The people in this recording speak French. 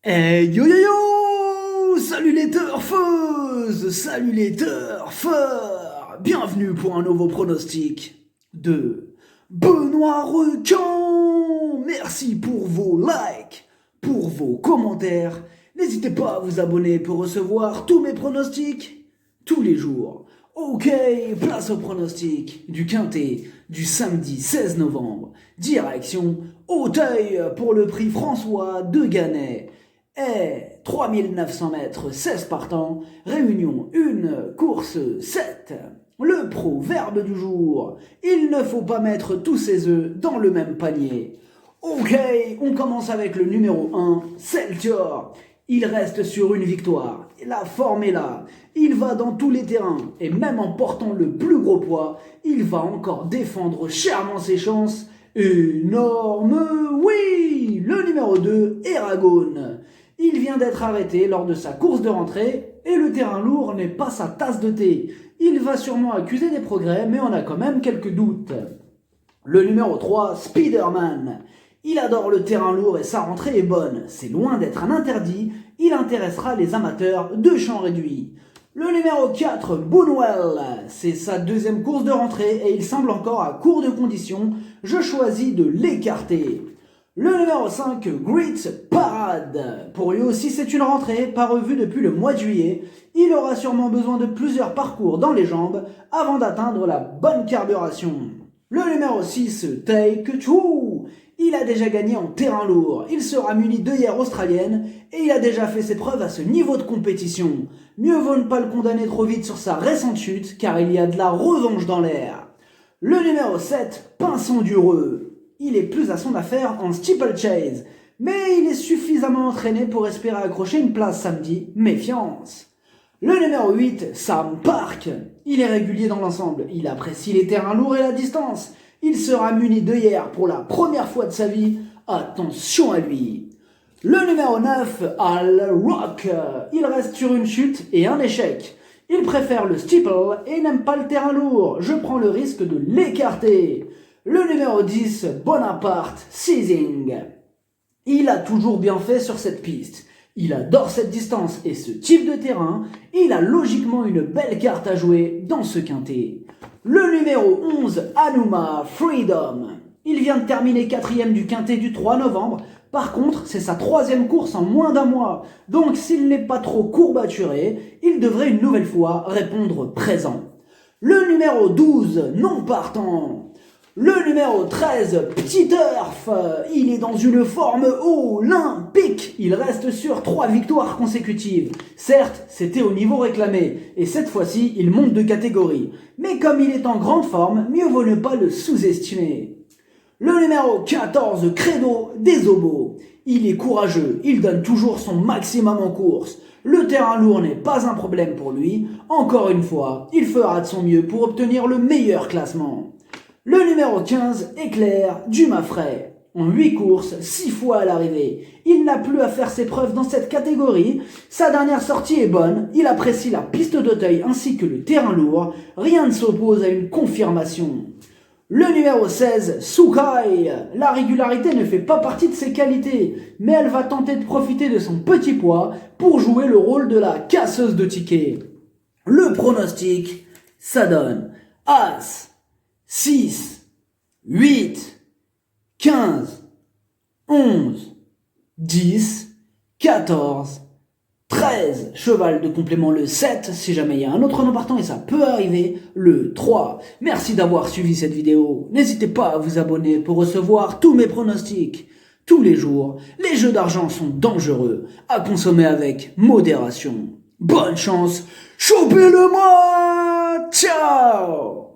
Hey yo yo yo! Salut les turfeuses! Salut les turfeurs! Bienvenue pour un nouveau pronostic de Benoît Requin! Merci pour vos likes, pour vos commentaires. N'hésitez pas à vous abonner pour recevoir tous mes pronostics tous les jours. Ok, place au pronostic du Quintet du samedi 16 novembre. Direction Auteuil pour le prix François de Ganay. Et 3900 mètres, 16 partants, réunion 1, course 7. Le proverbe du jour, il ne faut pas mettre tous ses œufs dans le même panier. Ok, on commence avec le numéro 1, Celtior. Il reste sur une victoire, la forme est là, il va dans tous les terrains, et même en portant le plus gros poids, il va encore défendre chèrement ses chances. Énorme, oui! Le numéro 2, Eragon. Il vient d'être arrêté lors de sa course de rentrée et le terrain lourd n'est pas sa tasse de thé. Il va sûrement accuser des progrès, mais on a quand même quelques doutes. Le numéro 3, Spider-Man. Il adore le terrain lourd et sa rentrée est bonne. C'est loin d'être un interdit, il intéressera les amateurs de champs réduits. Le numéro 4, Boonwell. C'est sa deuxième course de rentrée et il semble encore à court de conditions. Je choisis de l'écarter. Le numéro 5, Great Parade. Pour lui aussi c'est une rentrée, pas revue depuis le mois de juillet. Il aura sûrement besoin de plusieurs parcours dans les jambes avant d'atteindre la bonne carburation. Le numéro 6, Take Two. Il a déjà gagné en terrain lourd, il sera muni d'œillères australiennes et il a déjà fait ses preuves à ce niveau de compétition. Mieux vaut ne pas le condamner trop vite sur sa récente chute car il y a de la revanche dans l'air. Le numéro 7, Pinson Dureux. Il est plus à son affaire en steeplechase, mais il est suffisamment entraîné pour espérer accrocher une place samedi, méfiance. Le numéro 8, Sam Park. Il est régulier dans l'ensemble, il apprécie les terrains lourds et la distance. Il sera muni d'œillères pour la première fois de sa vie, attention à lui. Le numéro 9, Al Rock. Il reste sur une chute et un échec. Il préfère le steeple et n'aime pas le terrain lourd, je prends le risque de l'écarter. Le numéro 10, Bonaparte Seizing. Il a toujours bien fait sur cette piste. Il adore cette distance et ce type de terrain. Il a logiquement une belle carte à jouer dans ce quintet. Le numéro 11, Anuma Freedom. Il vient de terminer 4e du quintet du 3 novembre. Par contre, c'est sa 3e course en moins d'un mois. Donc s'il n'est pas trop courbaturé, il devrait une nouvelle fois répondre présent. Le numéro 12, non partant. Le numéro 13, Petit Turf, il est dans une forme olympique. Il reste sur 3 victoires consécutives. Certes, c'était au niveau réclamé, et cette fois-ci, il monte de catégorie. Mais comme il est en grande forme, mieux vaut ne pas le sous-estimer. Le numéro 14, Credo des Obos. Il est courageux, il donne toujours son maximum en course. Le terrain lourd n'est pas un problème pour lui. Encore une fois, il fera de son mieux pour obtenir le meilleur classement. Le numéro 15, Éclair du Mafray. En 8 courses, 6 fois à l'arrivée. Il n'a plus à faire ses preuves dans cette catégorie. Sa dernière sortie est bonne. Il apprécie la piste d'Auteuil ainsi que le terrain lourd. Rien ne s'oppose à une confirmation. Le numéro 16, Sukai. La régularité ne fait pas partie de ses qualités, mais elle va tenter de profiter de son petit poids pour jouer le rôle de la casseuse de tickets. Le pronostic, ça donne As, 6, 8, 15, 11, 10, 14, 13, cheval de complément le 7, si jamais il y a un autre nom partant et ça peut arriver, le 3. Merci d'avoir suivi cette vidéo. N'hésitez pas à vous abonner pour recevoir tous mes pronostics. Tous les jours, les jeux d'argent sont dangereux, à consommer avec modération. Bonne chance, chopez-le moi! Ciao!